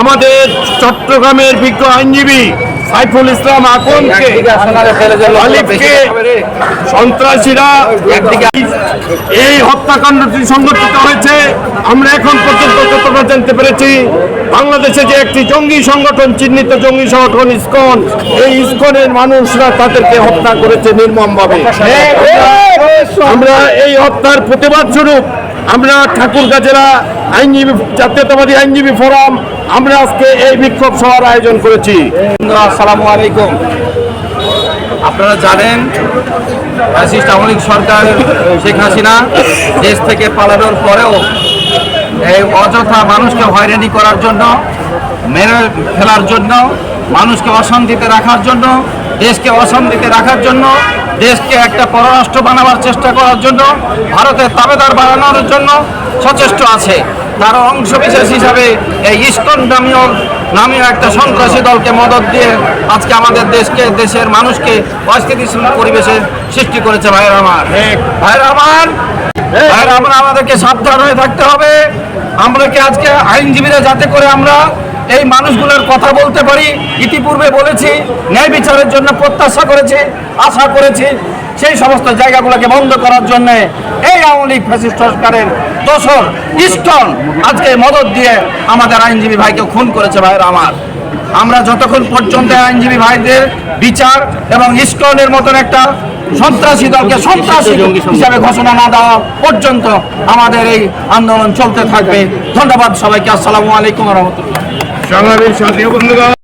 আমাদের চট্টগ্রামের বিজ্ঞ আইনজীবী সাইফুল ইসলাম আকনকে সন্ত্রাসীরা এই হত্যাকাণ্ডটি সংঘটিত হয়েছে। আমরা এখন পর্যন্ত যতটা জানতে পেরেছি, বাংলাদেশে যে একটি জঙ্গি সংগঠন, চিহ্নিত জঙ্গি সংগঠন ইসকন, এই ইসকনের মানুষরা তাদেরকে হত্যা করেছে নির্মমভাবে। আমরা এই হত্যার প্রতিবাদ স্বরূপ আমরা ঠাকুরগাঁ জেলা আইনজীবী জাতীয়তাবাদী আইনজীবী ফোরাম আমরা আজকে এই বিক্ষোভ সভার আয়োজন করেছি। আসসালামু আলাইকুম। আপনারা জানেন ফ্যাসিস্ট আওয়ামী লীগ সরকার শেখ হাসিনা দেশ থেকে পালানোর পরেও এই অযথা মানুষকে হয়রানি করার জন্য, মেরে ফেলার জন্য, মানুষকে অশান্তিতে রাখার জন্য, দেশকে অশান্তিতে রাখার জন্য, দেশকে একটা পররাষ্ট্র বানাবার চেষ্টা করার জন্য, ভারতের তাবেদার বানানোর জন্য সচেষ্ট আছে। তার অংশবিশেষ হিসাবে এই ইসকন নামীয় একটা সন্ত্রাসী দলকে মদত দিয়ে আজকে আমাদের দেশকে, দেশের মানুষকে অস্থিতিশীল পরিবেশের সৃষ্টি করেছে। ভাইয়ের আমার, আমাদেরকে সাবধান হয়ে থাকতে হবে। আমরা কি আজকে আইনজীবীরা যাতে করে আমরা এই মানুষগুলোর কথা বলতে পারি, ইতিপূর্বে বলেছি, ন্যায় বিচারের জন্য প্রত্যাশা করেছি, আশা করেছি, সেই সমস্ত জায়গাগুলোকে বন্ধ করার জন্য এই আওয়ামী লীগ ফ্যাসিস্ট সরকারের দোসর ইসকন আজকে মদত দিয়ে আমাদের আইনজীবী ভাইকে খুন করেছে। ভাইয়ের আমার, আমরা যতক্ষণ পর্যন্ত আইনজীবী ভাইদের বিচার এবং ইসকনের মতন একটা সন্ত্রাসী দলকে সন্ত্রাসী হিসাবে ঘোষণা না দেওয়া পর্যন্ত আমাদের এই আন্দোলন চলতে থাকবে। ধন্যবাদ সবাইকে। আসসালামু আলাইকুম ওয়া রাহমাতুল্লাহ।